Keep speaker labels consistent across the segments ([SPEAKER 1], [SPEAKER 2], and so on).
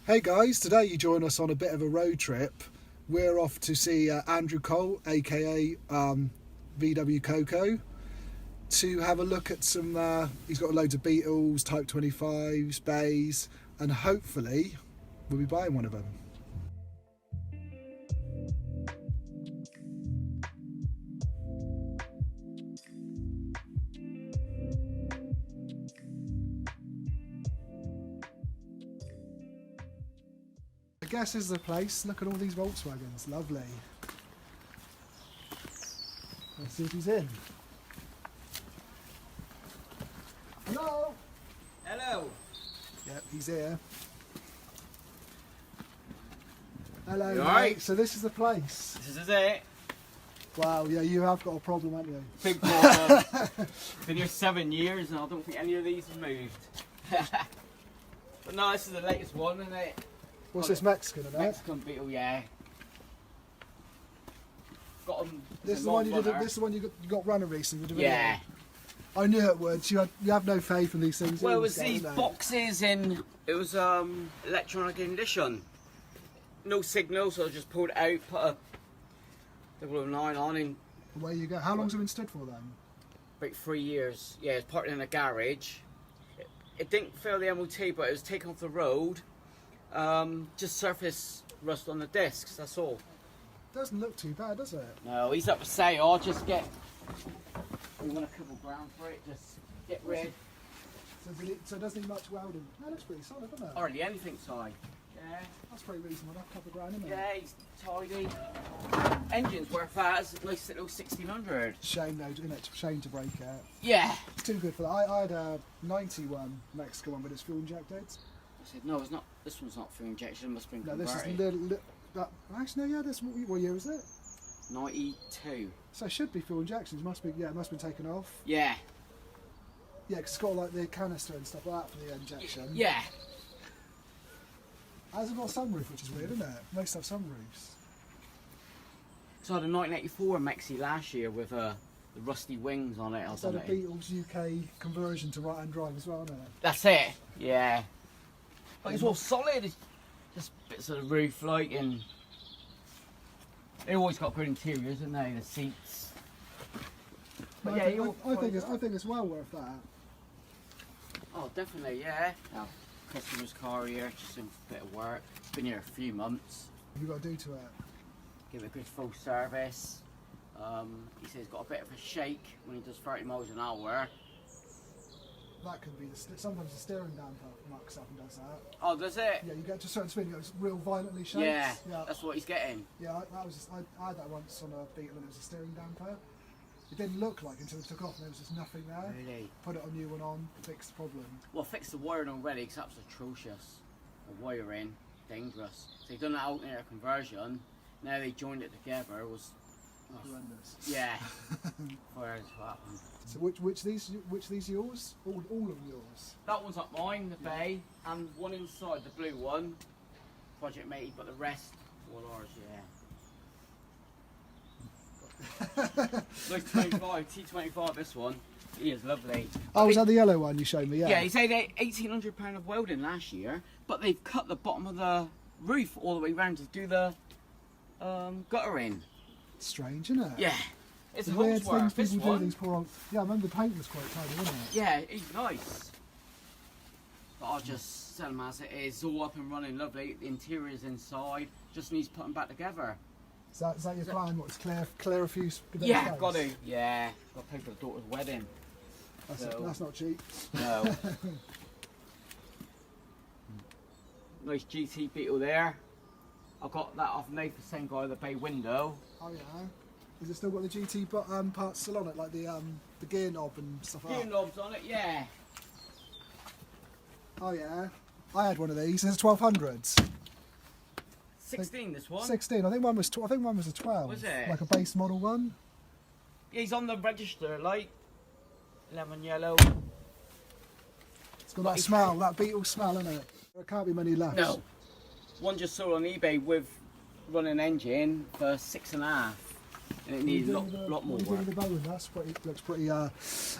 [SPEAKER 1] Hey guys, today you join us on a bit of a road trip. We're off to see Andrew Cole, aka Vwcoco, to have a look at some. He's got loads of Beetles, Type 25s, bays, and hopefully we'll be buying one of them. I guess this is the place. Look at all these Volkswagens, lovely. Let's see if he's in. Hello?
[SPEAKER 2] Hello.
[SPEAKER 1] Yep, he's here. Hello,
[SPEAKER 2] You
[SPEAKER 1] mate.
[SPEAKER 2] alright?
[SPEAKER 1] So this is the place.
[SPEAKER 2] This is it.
[SPEAKER 1] Wow, yeah, you have got a problem, haven't you?
[SPEAKER 2] Big problem. Been here 7 years and I don't think any of these have moved. But no, this is the latest one, isn't it?
[SPEAKER 1] What's this, Mexican, isn't it?
[SPEAKER 2] Mexican Beetle, yeah. Got them.
[SPEAKER 1] This is the one you did. This is the one you got runner recently with the video.
[SPEAKER 2] Yeah.
[SPEAKER 1] I knew it would. You have no faith in these things.
[SPEAKER 2] Well, it was these boxes in. It was electronic ignition. No signal, so I just pulled it out, put a 009 on, and
[SPEAKER 1] Away you go. How long's it been stood for then?
[SPEAKER 2] about 3 years. Yeah, it's parked in a garage. It didn't fail the MOT, but it was taken off the road. Just surface rust on the discs, that's all.
[SPEAKER 1] Doesn't look too bad, does it?
[SPEAKER 2] No, he's up for sale. I'll just get. We want a couple grand for it, just get rid.
[SPEAKER 1] So it doesn't need much welding. That looks pretty solid, doesn't it?
[SPEAKER 2] Hardly anything, side. Yeah.
[SPEAKER 1] That's pretty reasonable. A couple of grand, isn't it?
[SPEAKER 2] Yeah, he's tidy. Engine's worth that. It's a nice little 1600.
[SPEAKER 1] Shame though, isn't it? Shame to break it.
[SPEAKER 2] Yeah.
[SPEAKER 1] It's too good for that. I had a 91 Mexican one, but it's fuel injected.
[SPEAKER 2] I said, no, it's not. This one's not fuel injection. It must have been
[SPEAKER 1] No,
[SPEAKER 2] converted.
[SPEAKER 1] this is actually, no, yeah. What year is it?
[SPEAKER 2] 92.
[SPEAKER 1] So it should be fuel injections. Must be, yeah. It must have been taken off.
[SPEAKER 2] Yeah.
[SPEAKER 1] Yeah, because it's got like the canister and stuff like that for the injection.
[SPEAKER 2] Yeah.
[SPEAKER 1] Hasn't got a sunroof, which is weird, isn't it? Most have sunroofs.
[SPEAKER 2] So I had a 1984 Mexi last year with the rusty wings on it. Or
[SPEAKER 1] It's had a
[SPEAKER 2] something.
[SPEAKER 1] Beetles UK conversion to right-hand drive as well, isn't it?
[SPEAKER 2] That's it. Yeah. But it's all solid. It's just bits of the roof, like, and they always got good interiors, haven't they? The seats. But yeah,
[SPEAKER 1] I think it's well worth that.
[SPEAKER 2] Oh, definitely, yeah. Now, customer's car here, just doing a bit of work. It's been here a few months.
[SPEAKER 1] What have you got to do to it?
[SPEAKER 2] Give it a good full service. He says it's got a bit of a shake when he does 30 miles an hour.
[SPEAKER 1] That could be sometimes the steering damper mucks up and does that.
[SPEAKER 2] Oh, does it?
[SPEAKER 1] Yeah, you get to a certain speed, it goes real violently shakes.
[SPEAKER 2] Yeah, that's what he's getting.
[SPEAKER 1] Yeah, I had that once on a Beetle and it was a steering damper. It didn't look like until it took off and there was just nothing there.
[SPEAKER 2] Really?
[SPEAKER 1] Put it on new one on, fixed the problem.
[SPEAKER 2] Well, fixed the wiring already because that was atrocious. The wiring, dangerous. So they've done that alternator conversion. Now they joined it together. It was
[SPEAKER 1] Horrendous.
[SPEAKER 2] yeah. Whereas what happened?
[SPEAKER 1] So which these yours? All of yours.
[SPEAKER 2] That one's not mine, the bay, and one inside, the blue one, project made, but the rest all ours, yeah. Nice 25, T25, this one. He is lovely.
[SPEAKER 1] Oh, was that the yellow one you showed me? Yeah.
[SPEAKER 2] Yeah, he said £1,800 of welding last year, but they've cut the bottom of the roof all the way round to do the gutter in.
[SPEAKER 1] Strange, isn't it?
[SPEAKER 2] Yeah. It's a
[SPEAKER 1] weird
[SPEAKER 2] home's work,
[SPEAKER 1] things
[SPEAKER 2] this
[SPEAKER 1] people do.
[SPEAKER 2] one.
[SPEAKER 1] These poor old. Yeah, I remember the paint was quite tidy, wasn't it?
[SPEAKER 2] Yeah, he's nice. But I'll just sell him as it is, all up and running lovely. The interior's inside, just needs putting back together.
[SPEAKER 1] Is that your plan? What's clear a few?
[SPEAKER 2] Yeah, got to. Yeah, got to pay for the daughter's wedding.
[SPEAKER 1] That's not cheap.
[SPEAKER 2] No. Nice GT Beetle there. I got that off made for the same guy with the bay window.
[SPEAKER 1] Oh yeah. Has it still got the GT parts still on it, like the gear knob and stuff like
[SPEAKER 2] Gear
[SPEAKER 1] that?
[SPEAKER 2] knobs on it, yeah.
[SPEAKER 1] Oh yeah. I had one of these. It's 1200s.
[SPEAKER 2] 16 this one.
[SPEAKER 1] 16. I think one was. I think one was a 12.
[SPEAKER 2] Was it?
[SPEAKER 1] Like a base model one.
[SPEAKER 2] Yeah, he's on the register, like lemon yellow.
[SPEAKER 1] It's got that smell, that Beetle smell in it. There can't be many left.
[SPEAKER 2] No. One just sold on eBay with running engine for 6.5. and it needs a lot more
[SPEAKER 1] what
[SPEAKER 2] work.
[SPEAKER 1] are you doing with the bowling? That's looks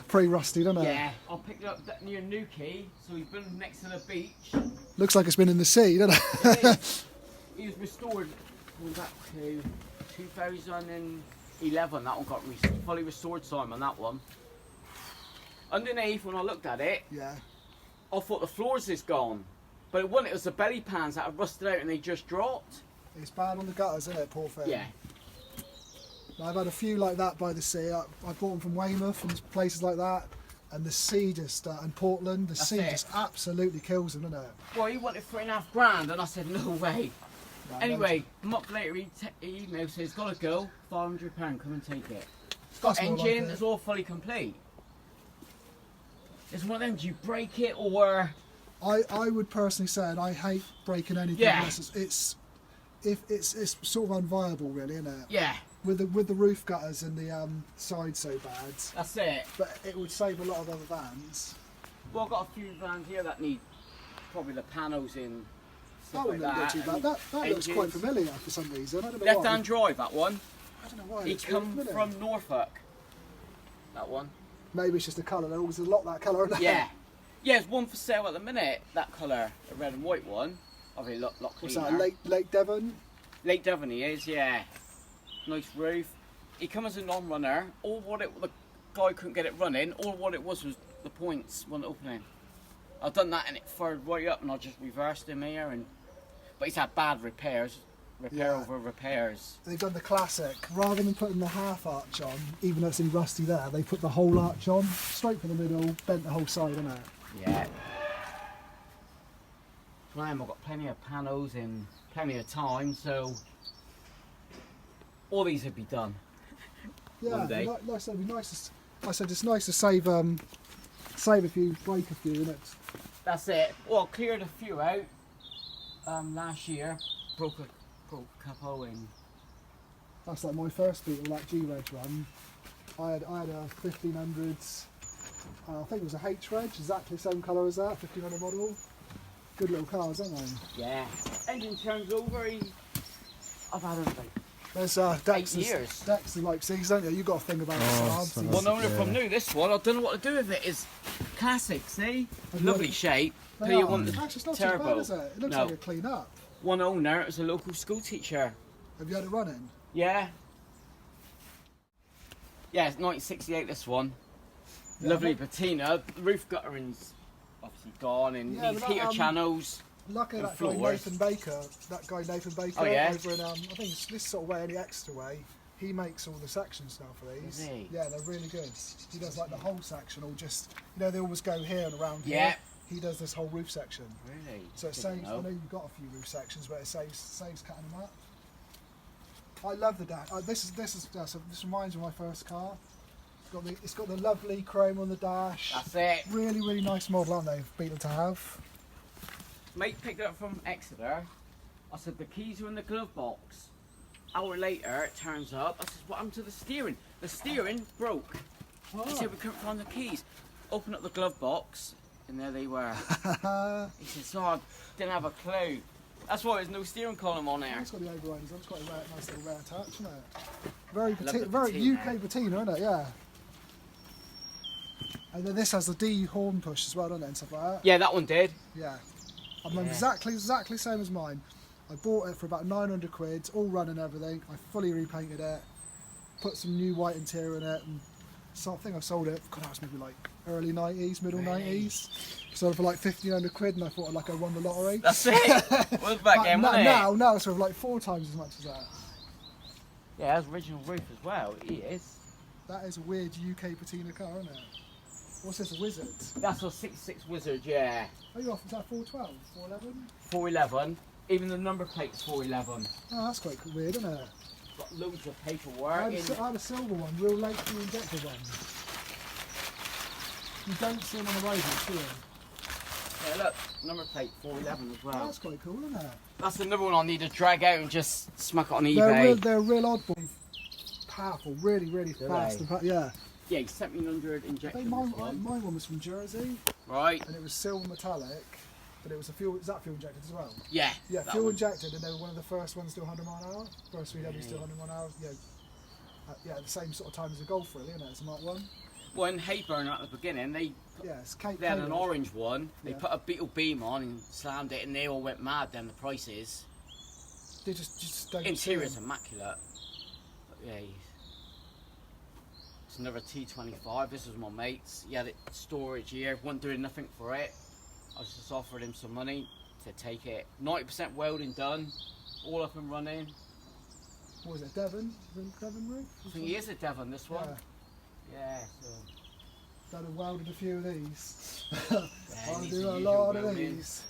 [SPEAKER 1] pretty rusty, doesn't it?
[SPEAKER 2] Yeah, I picked it up near Newquay, so he's been next to the beach.
[SPEAKER 1] Looks like it's been in the sea, doesn't it?
[SPEAKER 2] He was restored going back to 2011. That one got fully restored, Simon, that one. Underneath, when I looked at it,
[SPEAKER 1] Yeah.
[SPEAKER 2] I thought the floors is gone. But it wasn't, it was the belly pans that had rusted out and they just dropped.
[SPEAKER 1] It's bad on the gutters, isn't it, poor thing?
[SPEAKER 2] Yeah.
[SPEAKER 1] I've had a few like that by the sea. I bought them from Weymouth and places like that. And the sea just, and Portland, the sea just absolutely kills them, doesn't it?
[SPEAKER 2] Well, he wanted £3,500 and I said, no way.
[SPEAKER 1] No,
[SPEAKER 2] Anyway, a month later he emailed, says, gotta go, £500, come and take it. It's got
[SPEAKER 1] That's more like
[SPEAKER 2] engine,
[SPEAKER 1] it.
[SPEAKER 2] it's all fully complete. It's one of them, do you break it or...
[SPEAKER 1] I would personally say, and I hate breaking anything
[SPEAKER 2] Yeah.
[SPEAKER 1] unless it's sort of unviable, really, isn't it?
[SPEAKER 2] Yeah,
[SPEAKER 1] With the roof gutters and the sides so bad,
[SPEAKER 2] that's it.
[SPEAKER 1] but it would save a lot of other vans.
[SPEAKER 2] Well, I've got a few vans here that need probably the panels in,
[SPEAKER 1] That
[SPEAKER 2] stuff like
[SPEAKER 1] wouldn't look
[SPEAKER 2] that.
[SPEAKER 1] too bad.
[SPEAKER 2] and
[SPEAKER 1] That looks quite
[SPEAKER 2] engines.
[SPEAKER 1] familiar for some reason. I don't know
[SPEAKER 2] Left
[SPEAKER 1] why.
[SPEAKER 2] hand drive, that one.
[SPEAKER 1] I don't know why.
[SPEAKER 2] He
[SPEAKER 1] it's
[SPEAKER 2] come
[SPEAKER 1] familiar.
[SPEAKER 2] from Norfolk. That one.
[SPEAKER 1] Maybe it's just the colour. There always a lot that colour in there.
[SPEAKER 2] Yeah. Yeah, there's one for sale at the minute, that colour, the red and white one. Obviously, lot
[SPEAKER 1] What's
[SPEAKER 2] cleaner.
[SPEAKER 1] that? Lake Devon.
[SPEAKER 2] Lake Devon he is, yeah. Nice roof. He come as a non-runner. The guy couldn't get it running. All what it was the points wasn't opening. I've done that and it fired right up and I just reversed him here. But he's had bad repairs. Repair over repairs.
[SPEAKER 1] They've done the classic. Rather than putting the half arch on, even though it's in rusty there, they put the whole arch on, straight for the middle, bent the whole side, isn't it?
[SPEAKER 2] Yeah. I've got plenty of panels in plenty of time, so all these would be done.
[SPEAKER 1] Yeah,
[SPEAKER 2] One day.
[SPEAKER 1] like I said, it'd be nice. I said it's nice to save a few, break a few, innit?
[SPEAKER 2] That's it. Well, I cleared a few out last year. Broke a couple in.
[SPEAKER 1] That's like my first Beetle, that G-Reg run. I had a 1500. I think it was a H-Reg, exactly the same colour as that, 1500 model. Good little cars, aren't they?
[SPEAKER 2] Yeah. Engine turns over. I've had them like
[SPEAKER 1] There's
[SPEAKER 2] 8 years.
[SPEAKER 1] Dexter like these, don't you? You got to think about
[SPEAKER 3] so
[SPEAKER 1] the
[SPEAKER 3] nice.
[SPEAKER 2] One owner from new. This one, I don't know what to do with it. Is classic. See,
[SPEAKER 1] Have
[SPEAKER 2] lovely
[SPEAKER 1] you-
[SPEAKER 2] shape.
[SPEAKER 1] They
[SPEAKER 2] Tell you
[SPEAKER 1] are.
[SPEAKER 2] one,
[SPEAKER 1] Actually, it's not
[SPEAKER 2] turbo.
[SPEAKER 1] too bad, is it? It looks
[SPEAKER 2] No.
[SPEAKER 1] like a clean up.
[SPEAKER 2] One owner is a local school teacher.
[SPEAKER 1] Have you had it running?
[SPEAKER 2] Yeah. Yeah, it's 1968. This one.
[SPEAKER 1] Yeah,
[SPEAKER 2] Lovely
[SPEAKER 1] but-
[SPEAKER 2] patina. The roof guttering's obviously gone, and
[SPEAKER 1] Yeah,
[SPEAKER 2] these
[SPEAKER 1] but that,
[SPEAKER 2] heater channels.
[SPEAKER 1] Luckily,
[SPEAKER 2] And
[SPEAKER 1] that guy
[SPEAKER 2] floors.
[SPEAKER 1] Nathan Baker,
[SPEAKER 2] Oh, yeah?
[SPEAKER 1] over in I think it's this sort of way, any extra way. He makes all the sections now for these.
[SPEAKER 2] Does he?
[SPEAKER 1] Yeah, they're really good. He does like the whole section, or just they always go here and around
[SPEAKER 2] Yeah.
[SPEAKER 1] here. He does this whole roof section.
[SPEAKER 2] Really?
[SPEAKER 1] So it
[SPEAKER 2] Didn't
[SPEAKER 1] saves.
[SPEAKER 2] know.
[SPEAKER 1] I know you've got a few roof sections, but it saves cutting them up. I love the dash. This reminds me of my first car. It's got the lovely chrome on the dash.
[SPEAKER 2] That's it.
[SPEAKER 1] Really nice model, aren't they? Beetle to have.
[SPEAKER 2] Mate picked it up from Exeter. I said the keys are in the glove box. Hour later, it turns up. I said, what happened to the steering? The steering broke. He said we couldn't find the keys. Open up the glove box, and there they were. He said, so I didn't have a clue. That's why there's no steering column on there.
[SPEAKER 1] It's got the overruns on. It's quite a nice little rare touch, isn't it? Very
[SPEAKER 2] love
[SPEAKER 1] patina,
[SPEAKER 2] the
[SPEAKER 1] very
[SPEAKER 2] patina.
[SPEAKER 1] UK patina, isn't it? Yeah. And then this has the D horn push as well, doesn't it, and stuff like that.
[SPEAKER 2] Yeah, that one did.
[SPEAKER 1] Yeah. I remember
[SPEAKER 2] Yeah.
[SPEAKER 1] exactly the same as mine. I bought it for about 900 quid, all running everything. I fully repainted it, put some new white interior in it, and so I think I sold it. God, that was maybe like early 90s, middle
[SPEAKER 2] Really?
[SPEAKER 1] 90s. Sold it for like 1,500 quid, and I thought I won the lottery.
[SPEAKER 2] That's it. Was back
[SPEAKER 1] But
[SPEAKER 2] then, wasn't it?
[SPEAKER 1] now it's sort of like 4 times as much as that.
[SPEAKER 2] Yeah, that's original roof as well. It is.
[SPEAKER 1] That is a weird UK patina car, isn't it? What's this, a Wizard?
[SPEAKER 2] That's a 66 Wizard, yeah.
[SPEAKER 1] Are you off? Is that 412? 411?
[SPEAKER 2] 411. Even the number plate's 411.
[SPEAKER 1] Oh, that's quite weird, isn't it?
[SPEAKER 2] Got loads of
[SPEAKER 1] I
[SPEAKER 2] paperwork.
[SPEAKER 1] had,
[SPEAKER 2] in-
[SPEAKER 1] I had a silver one, real late fuel injector one. You don't see them on the road, do you?
[SPEAKER 2] Yeah, look, number plate 411 as
[SPEAKER 1] Oh,
[SPEAKER 2] well.
[SPEAKER 1] that's quite cool, isn't it?
[SPEAKER 2] That's another one I need to drag out and just smack it on eBay.
[SPEAKER 1] They're real oddball. Powerful, really
[SPEAKER 2] Do
[SPEAKER 1] fast.
[SPEAKER 2] they?
[SPEAKER 1] Yeah.
[SPEAKER 2] Yeah, he sent me an 100
[SPEAKER 1] I
[SPEAKER 2] injection.
[SPEAKER 1] think my
[SPEAKER 2] this one.
[SPEAKER 1] one was from Jersey,
[SPEAKER 2] Right.
[SPEAKER 1] and it was silver metallic, but it was is that fuel injected as well?
[SPEAKER 2] Yeah.
[SPEAKER 1] Yeah,
[SPEAKER 2] that
[SPEAKER 1] fuel
[SPEAKER 2] one.
[SPEAKER 1] injected, and they were one of the first ones to 100 mile an hour. First VW to 100 mile an hour. Yeah. yeah, the same sort of time as a Golf, really, isn't it? It's a Mark 1.
[SPEAKER 2] Well, in Hayburn at the beginning, they had an
[SPEAKER 1] K-Rod.
[SPEAKER 2] orange one. They
[SPEAKER 1] Yeah.
[SPEAKER 2] put a Beetle beam on and slammed it, and they all went mad. Then the prices.
[SPEAKER 1] They just don't.
[SPEAKER 2] Interior's immaculate. But yeah, it's another T25. This was my mate's. He had it storage here. Wasn't doing nothing for it. I just offered him some money to take it. 90% welding done, all up and running.
[SPEAKER 1] What was it, Devon? Devon roof?
[SPEAKER 2] I think he is a Devon, this one.
[SPEAKER 1] Yeah.
[SPEAKER 2] Yeah, so.
[SPEAKER 1] Done and welded a few of these.
[SPEAKER 2] Yeah,
[SPEAKER 1] I
[SPEAKER 2] needs
[SPEAKER 1] do
[SPEAKER 2] the
[SPEAKER 1] a
[SPEAKER 2] usual
[SPEAKER 1] lot of
[SPEAKER 2] welding.
[SPEAKER 1] these.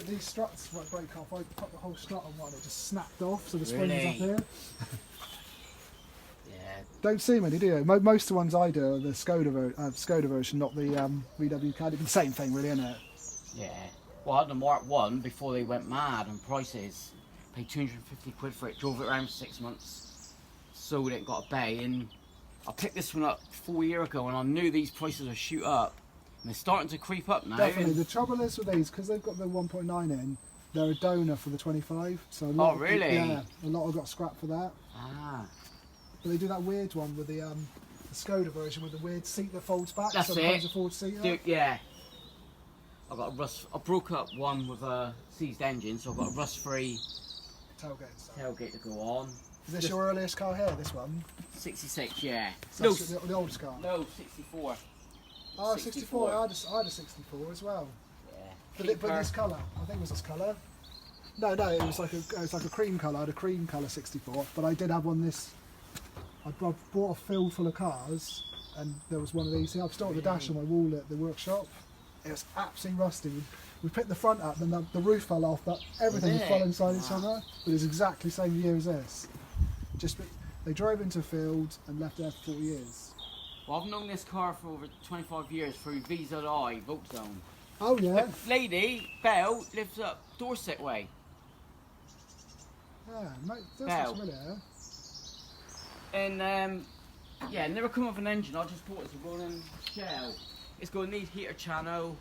[SPEAKER 1] These struts might break off. I put the whole strut on one, it just snapped off, so the spring is up
[SPEAKER 2] Really?
[SPEAKER 1] here.
[SPEAKER 2] Yeah.
[SPEAKER 1] Don't see many, do you? Most of the ones I do are the Skoda version, not the Vwcoco. The same thing, really, isn't it?
[SPEAKER 2] Yeah. Well, I had the Mark 1 before they went mad on prices. Paid 250 quid for it, drove it around for 6 months, sold it and got a bay. And I picked this one up 4 years ago, and I knew these prices would shoot up. And they're starting to creep up now.
[SPEAKER 1] Definitely. The trouble is with these, because they've got the 1.9 in, they're a donor for the 25. So a lot
[SPEAKER 2] really?
[SPEAKER 1] Yeah, a lot have got scrapped for that.
[SPEAKER 2] Ah.
[SPEAKER 1] But they do that weird one with the Skoda version with the weird seat that folds back.
[SPEAKER 2] That's
[SPEAKER 1] so
[SPEAKER 2] it.
[SPEAKER 1] it becomes a forward seat.
[SPEAKER 2] Dude, yeah. I broke up one with a seized engine, so I've got a rust-free
[SPEAKER 1] Tailgate and stuff.
[SPEAKER 2] tailgate to go on.
[SPEAKER 1] Is this your earliest car here, this one?
[SPEAKER 2] 66, yeah.
[SPEAKER 1] So
[SPEAKER 2] No,
[SPEAKER 1] that's the oldest car?
[SPEAKER 2] no, 64.
[SPEAKER 1] Oh, 64. I had a 64 as well.
[SPEAKER 2] Yeah.
[SPEAKER 1] But this colour, I think it was this colour. No, it was like a cream colour. I had a cream colour 64, but I did have one I bought a field full of cars, and there was one of these. I've still got the dash on my wall at the workshop. It was absolutely rusty. We picked the front up, and the roof fell off, but everything fell inside each other. But it's exactly the same year as this. They drove into a field and left there for 40 years.
[SPEAKER 2] Well, I've known this car for over 25 years through VZI, Voltzone.
[SPEAKER 1] Oh yeah.
[SPEAKER 2] The lady, Belle, lives up Dorset way.
[SPEAKER 1] Yeah, mate, that's
[SPEAKER 2] Bell.
[SPEAKER 1] familiar.
[SPEAKER 2] And yeah, never come with an engine. I just thought it's a running shell. It's going to need heater channel.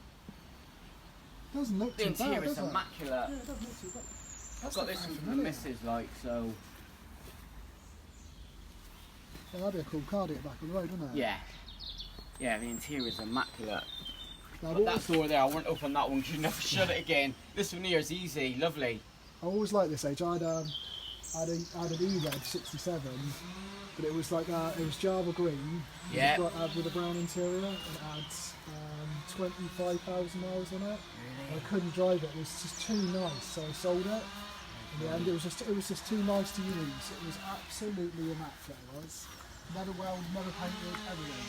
[SPEAKER 1] Doesn't look
[SPEAKER 2] The
[SPEAKER 1] too bad,
[SPEAKER 2] interior's
[SPEAKER 1] does it?
[SPEAKER 2] immaculate.
[SPEAKER 1] Yeah, it doesn't look too bad.
[SPEAKER 2] I've
[SPEAKER 1] That's
[SPEAKER 2] got
[SPEAKER 1] not
[SPEAKER 2] this one for the
[SPEAKER 1] familiar.
[SPEAKER 2] missus, like, so.
[SPEAKER 1] Yeah, that'd be a cool car to get back on the road, wouldn't it?
[SPEAKER 2] Yeah. Yeah, the interior's immaculate.
[SPEAKER 1] Now,
[SPEAKER 2] But that door there, I won't open that one because you never shut it again. This one here is easy, lovely.
[SPEAKER 1] I always liked this age. I had an E-Red 67, but it was like it was Java green.
[SPEAKER 2] Yeah.
[SPEAKER 1] With a brown interior, and it had 25,000 miles on it. I couldn't drive it. It was just too nice, so I sold it. In the end, it was just too nice to use. It was absolutely immaculate. It was never welded, never painted, everything.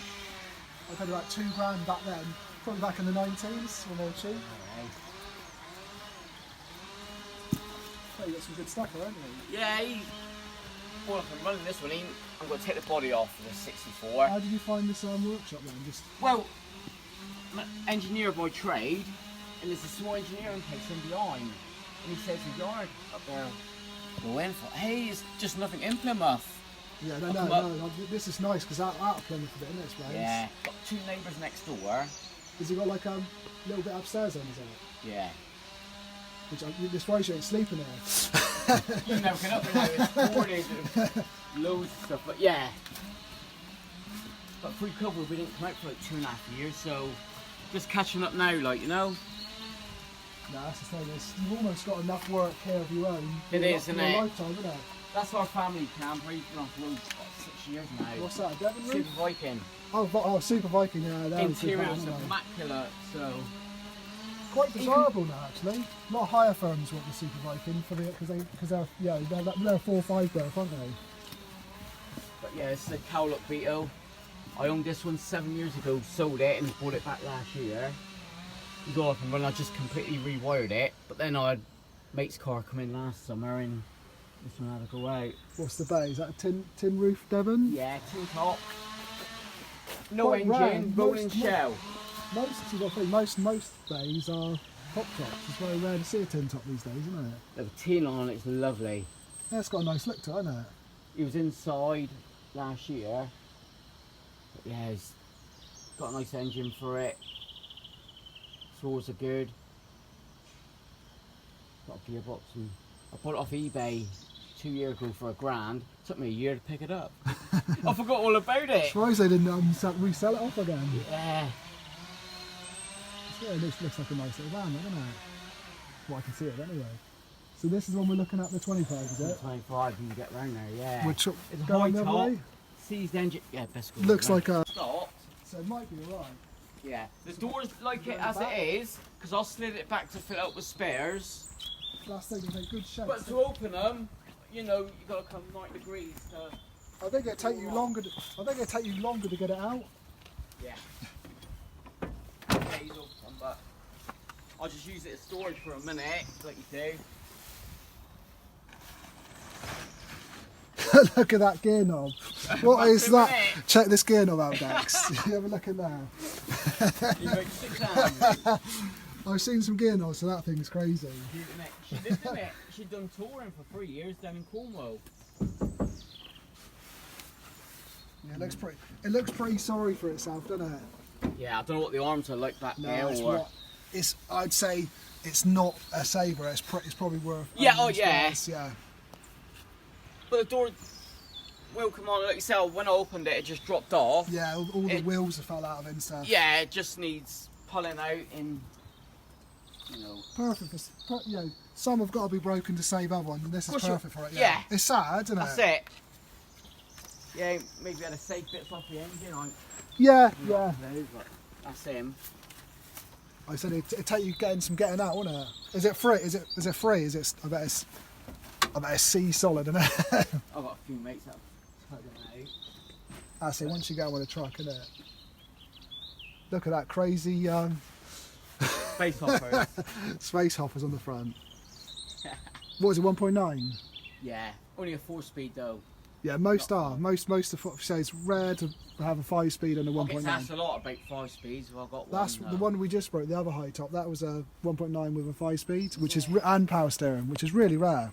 [SPEAKER 1] I paid about £2 back then, probably back in the 90s when they were cheap. Oh, you got some good stuff there, haven't you?
[SPEAKER 2] Yeah, well, if I'm running this one, I'm going to take the body off for the 64.
[SPEAKER 1] How did you find this workshop then? Just
[SPEAKER 2] Well, I'm an engineer by trade, and there's a small engineering place in behind. And he says the yard up there, go in for, hey, it's just nothing in Plymouth.
[SPEAKER 1] yeah,
[SPEAKER 2] I'll come
[SPEAKER 1] no. This is nice because out of Plymouth a bit in this place.
[SPEAKER 2] Yeah, got two neighbours next door.
[SPEAKER 1] Has he got like a little bit upstairs then? Is it?
[SPEAKER 2] Yeah.
[SPEAKER 1] Which this way you ain't sleeping there.
[SPEAKER 2] You never get up there now, it's 4 days of loads of stuff, but yeah. But pre-COVID, we didn't come out for like 2.5 years, so just catching up now, like, you know?
[SPEAKER 1] No, that's the thing. You've almost got enough work here of your own.
[SPEAKER 2] It is, isn't it?
[SPEAKER 1] Lifetime, isn't it?
[SPEAKER 2] That's our family camper. He's been off the road for like 6 years now.
[SPEAKER 1] What's that? A Devon roof?
[SPEAKER 2] Super Viking.
[SPEAKER 1] Oh, Super Viking. Yeah, that was good,
[SPEAKER 2] Interior's
[SPEAKER 1] wasn't it?
[SPEAKER 2] immaculate, so.
[SPEAKER 1] Quite desirable now, actually. A lot of higher firms want the Super Viking because they're 4 or 5 berth, aren't they?
[SPEAKER 2] But yeah, it's a Cowlock Beetle. I owned this one 7 years ago, sold it, and bought it back last year. You go up and run, I just completely rewired it. But then I had mate's car come in last summer, and this one had to go out.
[SPEAKER 1] What's the bay? Is that a tin roof Devon?
[SPEAKER 2] Yeah, tin top. No
[SPEAKER 1] Quite
[SPEAKER 2] engine,
[SPEAKER 1] rare.
[SPEAKER 2] rolling
[SPEAKER 1] Most-
[SPEAKER 2] shell.
[SPEAKER 1] Most bays are pop tops. It's very rare to see a tin top these days, isn't it?
[SPEAKER 2] The tin on it's lovely.
[SPEAKER 1] Yeah, it's got a nice look to it, hasn't it?
[SPEAKER 2] He was inside last year. But yeah, he's got a nice engine for it. Floors are good. Got a gearbox, and I bought it off eBay 2 years ago for £1,000. Took me a year to pick it up. I forgot all about it.
[SPEAKER 1] Surprised they didn't resell it off again.
[SPEAKER 2] Yeah.
[SPEAKER 1] Yeah, it looks like a nice little van, doesn't it? Well, I can see it anyway. So this is one we're looking at, the 25, is it?
[SPEAKER 2] 25, you can get round there, yeah.
[SPEAKER 1] It's
[SPEAKER 2] going
[SPEAKER 1] the
[SPEAKER 2] high
[SPEAKER 1] other
[SPEAKER 2] top,
[SPEAKER 1] way?
[SPEAKER 2] seized engine. Yeah, best go.
[SPEAKER 1] Looks like a...
[SPEAKER 2] Stopped.
[SPEAKER 1] So it might be alright.
[SPEAKER 2] Yeah. The door's like it as it is, because I slid it back to fill it up with spares.
[SPEAKER 1] Last thing is a good shape.
[SPEAKER 2] But to open them, you know, you got to come 90 degrees.
[SPEAKER 1] I think it'd take you longer. I think it'd take you longer to get it out.
[SPEAKER 2] Yeah. Yeah, he's open, but I'll just use it as storage for a minute, like you do.
[SPEAKER 1] Look at that gear knob. What is that? Check this gear knob out, Dex. You have a look at that.
[SPEAKER 2] You make 6 hands.
[SPEAKER 1] I've seen some gear knobs, so that thing's crazy.
[SPEAKER 2] She lived in it. She'd done touring for 3 years down in Cornwall.
[SPEAKER 1] Yeah, it looks pretty sorry for itself, doesn't it?
[SPEAKER 2] Yeah, I don't know what the arms are like that now.
[SPEAKER 1] I'd say it's not a saver. It's probably worth.
[SPEAKER 2] Yeah, oh yeah.
[SPEAKER 1] Price, yeah.
[SPEAKER 2] But the door will come on, like you said, when I opened it, it just dropped off.
[SPEAKER 1] Yeah, all the wheels have fell out of it and stuff.
[SPEAKER 2] Yeah, it just needs pulling out in, you know.
[SPEAKER 1] Perfect. You know, some have got to be broken to save other ones, and this is perfect for it.
[SPEAKER 2] Yeah.
[SPEAKER 1] It's sad, isn't it?
[SPEAKER 2] That's it. Yeah, maybe I had to save bits off the engine.
[SPEAKER 1] Yeah.
[SPEAKER 2] But that's him.
[SPEAKER 1] I said it'd take you getting out, wouldn't it? Is it free? Is it free? I bet it's C solid, isn't it?
[SPEAKER 2] I've got a few mates that have tugged it out.
[SPEAKER 1] I see. Once you go with a truck, isn't it? Look at that crazy
[SPEAKER 2] Space hoppers.
[SPEAKER 1] space hoppers on the front. What is it? 1.9.
[SPEAKER 2] Yeah, only a 4-speed though.
[SPEAKER 1] Yeah, most are. Most so it's rare to have a 5-speed and a 1.9.
[SPEAKER 2] That's a lot about 5 speeds. Well, I got one.
[SPEAKER 1] That's the one we just broke. The other high top. That was a 1.9 with a 5-speed, which is and power steering, which is really rare.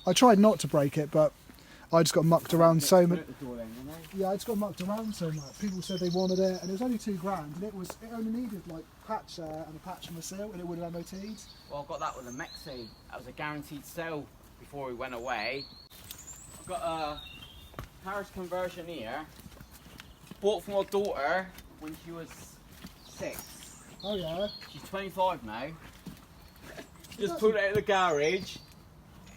[SPEAKER 1] I tried not to break it, but I just got mucked around so much. Yeah, I just got mucked around so much. People said they wanted it, and it was only £2,000, and it only needed like patch and a patch and a seal, and it would have MOT'd.
[SPEAKER 2] Well, I got that with a Mexi. That was a guaranteed sale before we went away. I've got a Paris conversion here. Bought for my daughter when she was 6.
[SPEAKER 1] Oh yeah.
[SPEAKER 2] She's 25 now. Just pulled it out of the garage.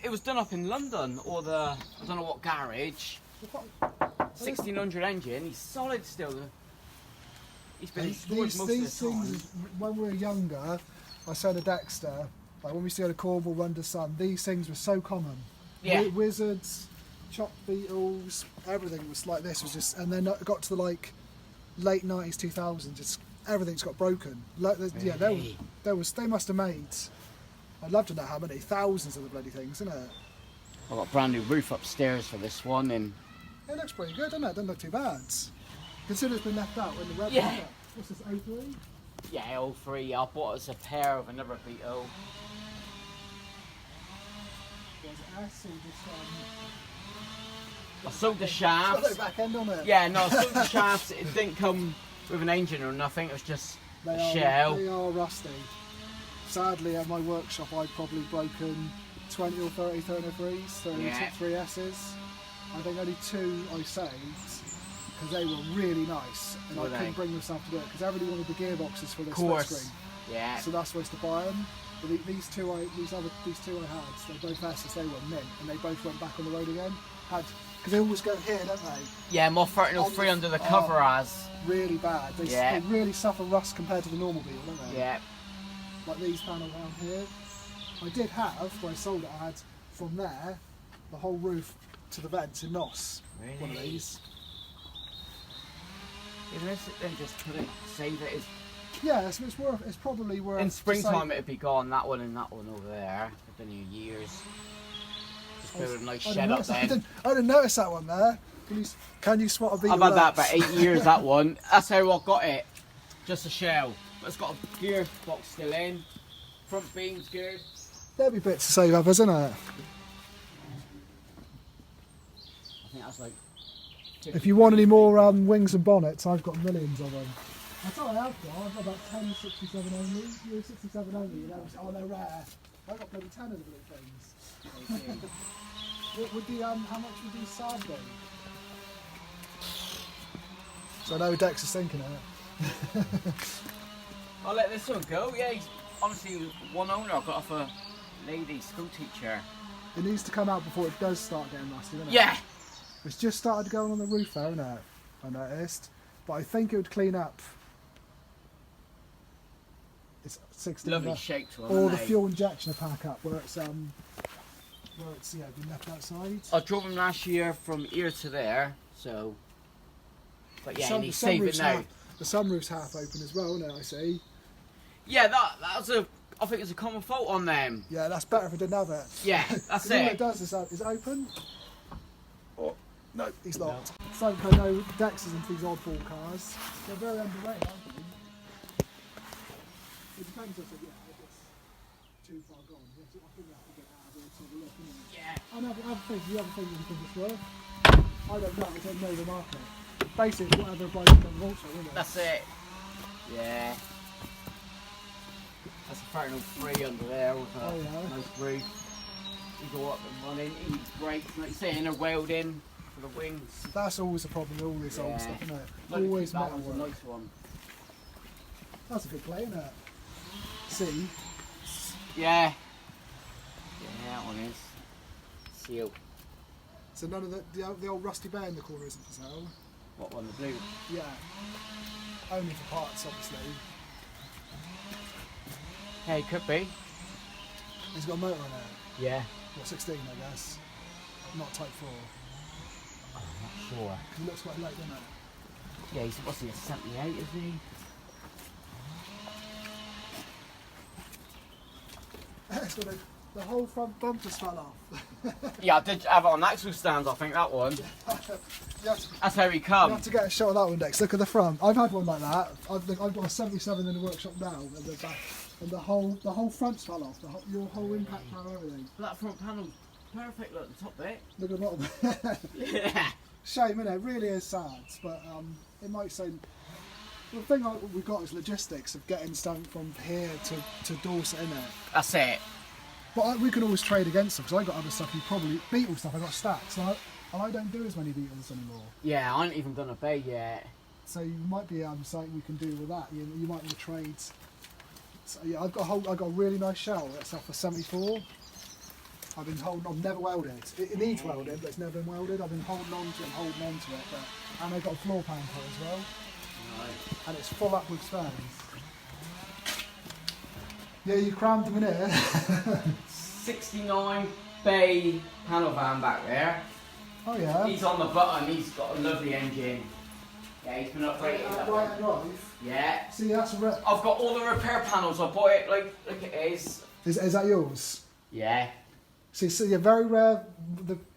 [SPEAKER 2] It was done up in London, or I don't know what garage. 1600 engine. He's solid still. He's been in storage most of the
[SPEAKER 1] these
[SPEAKER 2] time.
[SPEAKER 1] things, when we were younger, I said to Dexter, like when we used to go to Cornwall, run to Sun, these things were so common.
[SPEAKER 2] Yeah.
[SPEAKER 1] Wizards, chopped beetles, everything was like this. Was just, and then it got to the like late 90s, 2000s. Just everything's got broken. Like, yeah, they must have made. I'd love to know how many thousands of the bloody things, isn't it?
[SPEAKER 2] I've got a brand new roof upstairs for this one, and
[SPEAKER 1] It looks pretty good, doesn't it? Doesn't look too bad. Consider it's been left out when the red.
[SPEAKER 2] Yeah.
[SPEAKER 1] What's this, 03?
[SPEAKER 2] yeah, all 3. I bought us a pair of another Beetle.
[SPEAKER 1] There's S or just
[SPEAKER 2] I sold the
[SPEAKER 1] It's
[SPEAKER 2] shafts.
[SPEAKER 1] got no back end on it.
[SPEAKER 2] Yeah, no, I sold the shafts. It didn't come with an engine or nothing. It was just a shell.
[SPEAKER 1] They are rusty. Sadly, at my workshop, I'd probably broken 20 or 30 303s, 3 S's. I think only 2 I saved because they were really nice, and I couldn't bring myself to do it because everybody wanted the gearboxes for the split screen.
[SPEAKER 2] Yeah.
[SPEAKER 1] So that's supposed to buy them. But these two I had, they're both S's. They were mint, and they both went back on the road again. Because they always go here, don't they?
[SPEAKER 2] Yeah, my 1303 under the cover has.
[SPEAKER 1] Really bad. They really suffer rust compared to the normal Beetle, don't they?
[SPEAKER 2] Yeah.
[SPEAKER 1] Like these panels around here. I did have, when I sold it, I had from there, the whole roof to the vents in Nos.
[SPEAKER 2] Really?
[SPEAKER 1] One of these.
[SPEAKER 2] Even if it then just put it, save it.
[SPEAKER 1] Yeah, it's probably worth.
[SPEAKER 2] In springtime it'd be gone, that one and that one over there. They've been here years. Just put a nice shed up then.
[SPEAKER 1] I didn't notice that one there. Can you spot a Beetle?
[SPEAKER 2] I've had that about 8 years, that one. That's how I got it. Just a shell. But it's got a gear box still in. Front beam's good.
[SPEAKER 1] There'll be bits to save others, isn't it?
[SPEAKER 2] I think that's like...
[SPEAKER 1] If you want any more wings and bonnets, I've got millions of them. That's all I have got. I've got about 10 67 only. You're 67 only, you know. Oh, they're rare. I've got bloody 10 of the blue things. What would the how much would the side be? So I know Dex is thinking of it.
[SPEAKER 2] I'll let this one go. Yeah, he's honestly one owner I got off a lady school teacher.
[SPEAKER 1] It needs to come out before it does start getting rusty, doesn't it?
[SPEAKER 2] Yeah.
[SPEAKER 1] It's just started going on the roof there, isn't it? I noticed. But I think it would clean up. It's 16.
[SPEAKER 2] Lovely shaped one.
[SPEAKER 1] Or the fuel injection pack up where it's been left outside.
[SPEAKER 2] I drove him last year from here to there, so. But yeah, and he's
[SPEAKER 1] the
[SPEAKER 2] saving
[SPEAKER 1] sunroof's
[SPEAKER 2] now.
[SPEAKER 1] The sunroof's half open as well now, I see.
[SPEAKER 2] Yeah, that's I think it's a common fault on them.
[SPEAKER 1] Yeah, that's better if it didn't have it.
[SPEAKER 2] Yeah, that's
[SPEAKER 1] All
[SPEAKER 2] it.
[SPEAKER 1] it does is it open? Oh, no, he's locked.
[SPEAKER 2] No.
[SPEAKER 1] It's like I know Dex's into these oddball cars. They're very underrated, aren't they? It depends if it's too far gone. I think we have to get out of here to have a look, innit?
[SPEAKER 2] Yeah.
[SPEAKER 1] And other things, you think it's worth? I don't know, I don't know the market. Basically, whatever bloke can also, isn't it?
[SPEAKER 2] That's it. Yeah. That's a Farinal 3 under there with a nice roof. He's all up and running. He needs brakes, like you say, inner welding for the wings.
[SPEAKER 1] That's always a problem with all this old stuff, isn't it?
[SPEAKER 2] Like
[SPEAKER 1] Always
[SPEAKER 2] that
[SPEAKER 1] metal
[SPEAKER 2] was a
[SPEAKER 1] work.
[SPEAKER 2] nice one.
[SPEAKER 1] That's a good play, isn't it? See?
[SPEAKER 2] Yeah. Yeah, that one is. Seal.
[SPEAKER 1] So none of the old rusty bear in the corner isn't for sale?
[SPEAKER 2] What one? The blue?
[SPEAKER 1] Yeah. Only for parts, obviously.
[SPEAKER 2] Yeah, it could be.
[SPEAKER 1] He's got a motor on it.
[SPEAKER 2] Yeah.
[SPEAKER 1] What, 16, I guess? Not Type 4.
[SPEAKER 2] I'm not sure.
[SPEAKER 1] He looks quite late, doesn't it?
[SPEAKER 2] Yeah, he's what's he, a 78, isn't he?
[SPEAKER 1] It's got the whole front bumper's fell off.
[SPEAKER 2] Yeah, I did have it on axle stands, I think, that one. That's how he
[SPEAKER 1] You
[SPEAKER 2] come.
[SPEAKER 1] have to get a shot of that one, Dex. Look at the front. I've had one like that. I've got a 77 in the workshop now, and the back, and the whole front's fell off. Your whole impact panel, everything.
[SPEAKER 2] That front panel's perfect, look, the top bit.
[SPEAKER 1] Look at the bottom.
[SPEAKER 2] Yeah.
[SPEAKER 1] Shame, innit? It really is sad, but it might seem. The thing we've got is logistics of getting something from here to Dorset, innit?
[SPEAKER 2] That's it.
[SPEAKER 1] But we can always trade against them, because I got other stuff. You probably Beetle stuff. I got stacks, and I don't do as many Beetles anymore.
[SPEAKER 2] Yeah, I ain't even done a bay yet.
[SPEAKER 1] So you might be something we can do with that. You might want to trade. So yeah, I've got a really nice shell that's off for 74. I've been holding on, never welded. It needs welding, but it's never been welded. I've been holding on to it, and I've got a floor pan for it as well.
[SPEAKER 2] Nice.
[SPEAKER 1] And it's full up with spares. Yeah, you crammed them in here.
[SPEAKER 2] 69 bay panel van back there.
[SPEAKER 1] Oh yeah.
[SPEAKER 2] He's on the button, he's got a lovely engine. Yeah, he's been upgraded. That one.
[SPEAKER 1] Right drive.
[SPEAKER 2] Yeah.
[SPEAKER 1] See, that's
[SPEAKER 2] I've got all the repair panels, I bought it like it is.
[SPEAKER 1] Is that yours?
[SPEAKER 2] Yeah.
[SPEAKER 1] See, so you're very rare.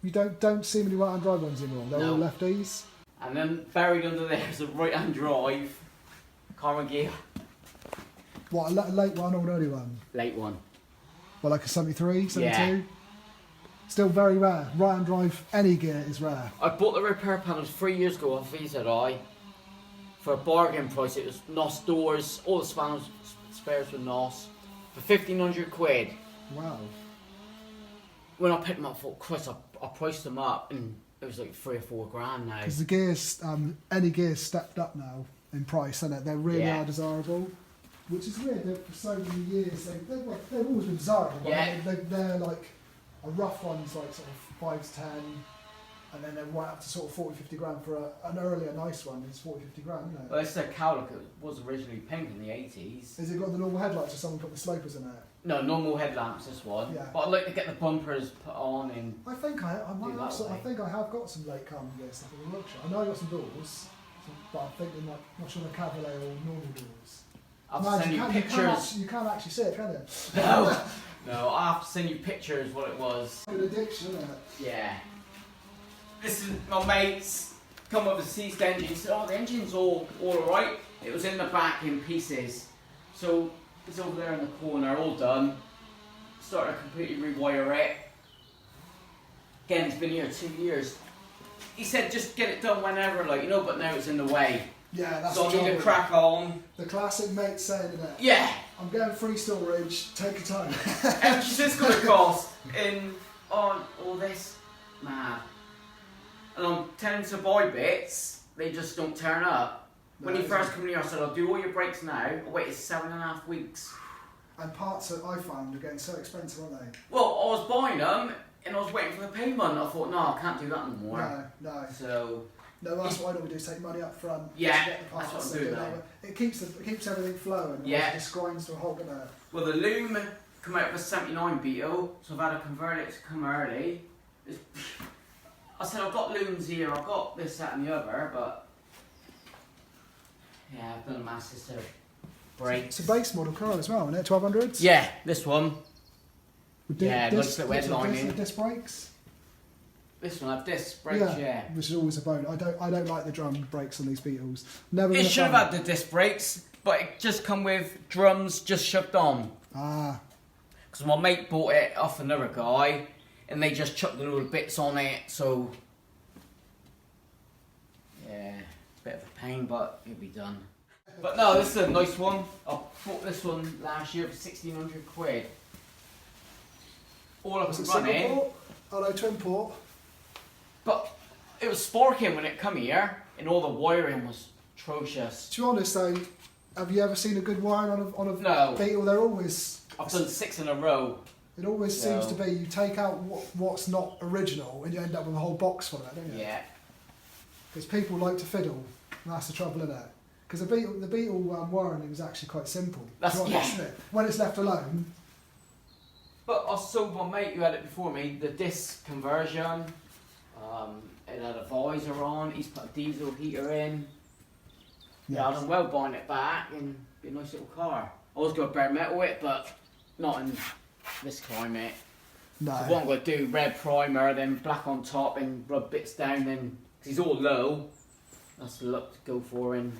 [SPEAKER 1] You don't see many right-hand drive ones anymore. They're all
[SPEAKER 2] No.
[SPEAKER 1] lefties.
[SPEAKER 2] And then buried under there is a right-hand drive. Carbon gear.
[SPEAKER 1] What, a late one or an early one?
[SPEAKER 2] Late one.
[SPEAKER 1] Well, like a 73, 72?
[SPEAKER 2] Yeah.
[SPEAKER 1] Still very rare. Right-hand drive, any gear is rare.
[SPEAKER 2] I bought the repair panels 3 years ago off VZI for a bargain price. It was NOS doors, all the spares were NOS for 1,500 quid.
[SPEAKER 1] Wow.
[SPEAKER 2] When I picked them up, I thought, Christ, I priced them up and it was like 3 or 4 grand now.
[SPEAKER 1] Because the gears, any gears stepped up now in price, and they really
[SPEAKER 2] Yeah.
[SPEAKER 1] are desirable. Which is weird. For so many years, they've always been desirable. But
[SPEAKER 2] Yeah.
[SPEAKER 1] they're like a rough one's like sort of 5 to 10, and then they're right up to sort of 40, 50 grand for an earlier nice one. It's 40, 50 grand, isn't it?
[SPEAKER 2] Well, it's a cowlick. It was originally pink in the 80s.
[SPEAKER 1] Has it got the normal headlights, or someone put the slopers in it?
[SPEAKER 2] No, normal headlamps, this one.
[SPEAKER 1] Yeah.
[SPEAKER 2] But I'd like to get the bumpers put on and
[SPEAKER 1] I think I might
[SPEAKER 2] Do
[SPEAKER 1] have
[SPEAKER 2] that
[SPEAKER 1] some, I
[SPEAKER 2] way.
[SPEAKER 1] think I have got some late carbon gear stuff in the workshop. I know I got some doors, but I'm thinking like not sure the Cavalier or normal doors.
[SPEAKER 2] I'll
[SPEAKER 1] Man,
[SPEAKER 2] send you
[SPEAKER 1] can't
[SPEAKER 2] pictures.
[SPEAKER 1] you can't actually see it, can you?
[SPEAKER 2] No, no, I'll have to send you pictures what it was.
[SPEAKER 1] Good addiction, isn't it?
[SPEAKER 2] Yeah. This is my mates come with a seized engine. He said, oh, the engine's all alright. It was in the back in pieces. So it's over there in the corner, all done. Started to completely rewire it. Again, it's been here 2 years. He said just get it done whenever, like, you know, but now it's in the way.
[SPEAKER 1] Yeah, that's
[SPEAKER 2] So I
[SPEAKER 1] the
[SPEAKER 2] need to
[SPEAKER 1] trouble.
[SPEAKER 2] crack on.
[SPEAKER 1] The classic mate saying, isn't it?
[SPEAKER 2] Yeah.
[SPEAKER 1] I'm getting free storage, take your time.
[SPEAKER 2] How much is this going to cost in on all this? mad. And I'm telling to buy bits, they just don't turn up. When
[SPEAKER 1] No,
[SPEAKER 2] he first came here, I said, I'll do all your brakes now. I waited 7.5 weeks.
[SPEAKER 1] And parts that I found are getting so expensive, aren't they?
[SPEAKER 2] Well, I was buying them and I was waiting for the payment. I thought, no, I can't do that no more.
[SPEAKER 1] No.
[SPEAKER 2] So.
[SPEAKER 1] No, that's what I normally do, is take money up front
[SPEAKER 2] Yeah,
[SPEAKER 1] to get the parts.
[SPEAKER 2] that's what I'm doing now.
[SPEAKER 1] It keeps everything flowing.
[SPEAKER 2] Yeah.
[SPEAKER 1] It just grinds to a halt, doesn't it?
[SPEAKER 2] Well, the loom come out with a 79 Beetle, so I've had to convert it to come early. I said, I've got looms here, I've got this, that and the other, but yeah, I've done a massive set of brakes.
[SPEAKER 1] It's a base model car as well, isn't it? 1200s?
[SPEAKER 2] Yeah, this one.
[SPEAKER 1] With
[SPEAKER 2] Yeah, looks like wet lining.
[SPEAKER 1] Disc brakes?
[SPEAKER 2] This one have disc brakes, yeah.
[SPEAKER 1] Which is always a bone. I don't like the drum brakes on these Beetles. Never.
[SPEAKER 2] It should have had the disc brakes, but it just come with drums just shoved on.
[SPEAKER 1] Ah.
[SPEAKER 2] Because my mate bought it off another guy, and they just chucked the little bits on it, so yeah, it's a bit of a pain, but it'll be done. But no, this is a nice one. I bought this one last year for 1,600 quid. All of
[SPEAKER 1] Was
[SPEAKER 2] it
[SPEAKER 1] it single
[SPEAKER 2] running,
[SPEAKER 1] port? Oh no, twin port.
[SPEAKER 2] but it was sparking when it come here, and all the wiring was atrocious.
[SPEAKER 1] To be honest though, have you ever seen a good wiring on a
[SPEAKER 2] No.
[SPEAKER 1] Beetle? They're always.
[SPEAKER 2] I've done 6 in a row.
[SPEAKER 1] It always seems to be you take out what's not original and you end up with a whole box full of it, don't you?
[SPEAKER 2] Yeah.
[SPEAKER 1] Because people like to fiddle, and that's the trouble, isn't it? Because the Beetle wiring is actually quite simple.
[SPEAKER 2] That's,
[SPEAKER 1] to be honest, isn't it? When it's left alone.
[SPEAKER 2] But I sold my mate who had it before me the disc conversion. It had a visor on. He's put a diesel heater in. Yeah, I've done well buying it back and be a nice little car. I was going to bare metal it, but not in this climate.
[SPEAKER 1] No.
[SPEAKER 2] So what I'm going to do, red primer, then black on top, and rub bits down. Then cause he's all low. That's the look to go for. And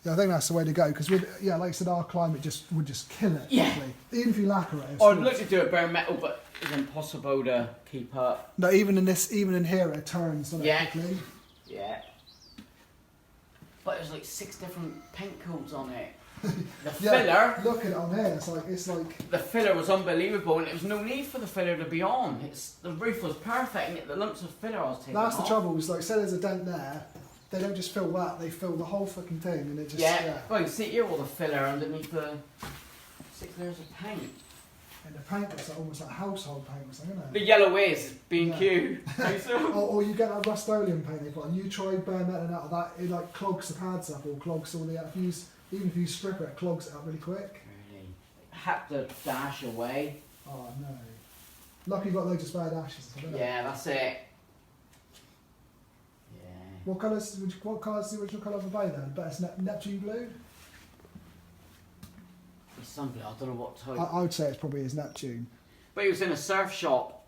[SPEAKER 1] Yeah, I think that's the way to go because like I said, our climate would just kill it.
[SPEAKER 2] Yeah.
[SPEAKER 1] Quickly. Even if you lacquer it.
[SPEAKER 2] I'd look to do it bare metal, but it's impossible to keep up.
[SPEAKER 1] No, even in here it turns, doesn't it? Quickly.
[SPEAKER 2] Yeah. But there's like 6 different paint codes on it. The
[SPEAKER 1] Yeah,
[SPEAKER 2] filler.
[SPEAKER 1] look at it on here. It's like.
[SPEAKER 2] The filler was unbelievable, and there was no need for the filler to be on. The roof was perfect, and yet the lumps of filler I was taking
[SPEAKER 1] That's
[SPEAKER 2] off.
[SPEAKER 1] the trouble. Is like, say there's a dent there, they don't just fill that; they fill the whole fucking thing, and it just.
[SPEAKER 2] Yeah. Well, you can see here all the filler underneath the 6 layers of paint.
[SPEAKER 1] And the paint looks like almost like household paint or something, isn't
[SPEAKER 2] The
[SPEAKER 1] it?
[SPEAKER 2] yellow is B&Q.
[SPEAKER 1] Or you get that Rust-Oleum paint they put on. You try bare metal out of that, it like clogs the pads up or clogs all the. Even if you strip it, it clogs it up really quick.
[SPEAKER 2] Really? Had to dash away.
[SPEAKER 1] Oh no! Lucky you got loads of spare dashes.
[SPEAKER 2] Yeah, that's it. Yeah.
[SPEAKER 1] What colour's the original colour of the bay then? But it's Neptune blue.
[SPEAKER 2] It's something, I don't know what type.
[SPEAKER 1] I would say it's probably his Neptune.
[SPEAKER 2] But he was in a surf shop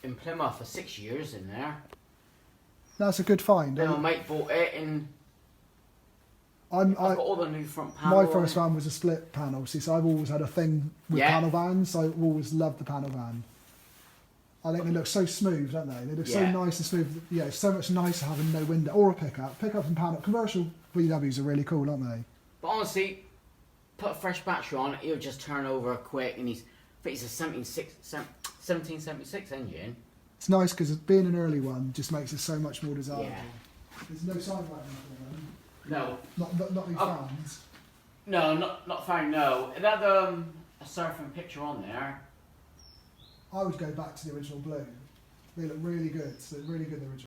[SPEAKER 2] in Plymouth for 6 years in there.
[SPEAKER 1] That's a good find.
[SPEAKER 2] Then my mate bought it, and
[SPEAKER 1] I've
[SPEAKER 2] got all the new front panel.
[SPEAKER 1] My first van was a split panel. See, so I've always had a thing with panel vans. So I've always loved the panel van. I think they look so smooth, don't they? They look so nice and smooth. Yeah, it's so much nicer having no window or a pickup. Pickup and panel. Commercial VWs are really cool, aren't they?
[SPEAKER 2] But honestly, put a fresh battery on, he'll just turn over quick, and he's a 1776 engine.
[SPEAKER 1] It's nice because being an early one just makes it so much more desirable.
[SPEAKER 2] Yeah.
[SPEAKER 1] There's no sign like that.
[SPEAKER 2] No.
[SPEAKER 1] Not any fans.
[SPEAKER 2] No, not found. No, it had a surfing picture on there.
[SPEAKER 1] I would go back to the original blue. They look really good. So really good, the original.